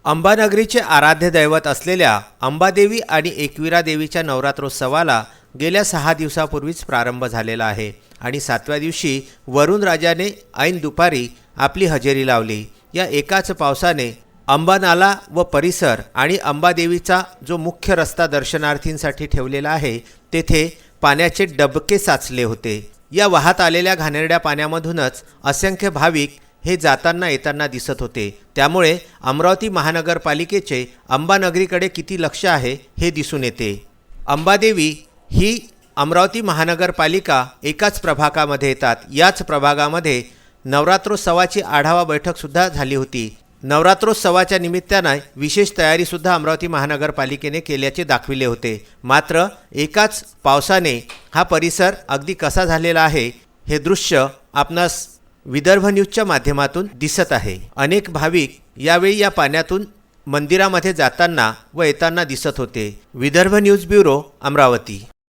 अंबानगरीचे आराध्य दैवत असलेल्या अंबादेवी आणि एकविरा देवीच्या नवरात्रोत्सवाला गेल्या 6 दिवसापूर्वीच प्रारंभ झालेला आहे आणि 7व्या दिवशी वरुण राजाने ऐन दुपारी आपली हजेरी लावली। या एकाच पावसाने अंबानाला व परिसर आणि अंबादेवीचा जो मुख्य रस्ता दर्शनार्थींसाठी ठेवलेला आहे तेथे पाण्याचे डबके साचले होते। या वाहत आलेल्या घाणेरड्या पाण्यामधूनच असंख्य भाविक हे जाताना येताना दिसत होते। त्यामुळे अमरावती महानगरपालिकेचे अंबानगरीकडे किती लक्ष आहे हे दिसून येते। अंबादेवी ही अमरावती महानगरपालिका एकाच प्रभागामध्ये येतात। याच प्रभागामध्ये नवरात्रोत्सवाची आढावा बैठकसुद्धा झाली होती। नवरात्रोत्सवाच्या निमित्ताने विशेष तयारीसुद्धा अमरावती महानगरपालिकेने केल्याचे दाखविले होते। मात्र एकाच पावसाने हा परिसर अगदी कसा झालेला आहे हे दृश्य आपणास विदर्भ न्यूजच्या माध्यमातून दिसत आहे। अनेक भाविक यावेळी या पाण्यातून मंदिरामध्ये जाताना व येताना दिसत होते। Vidarbha news bureau, Amravati.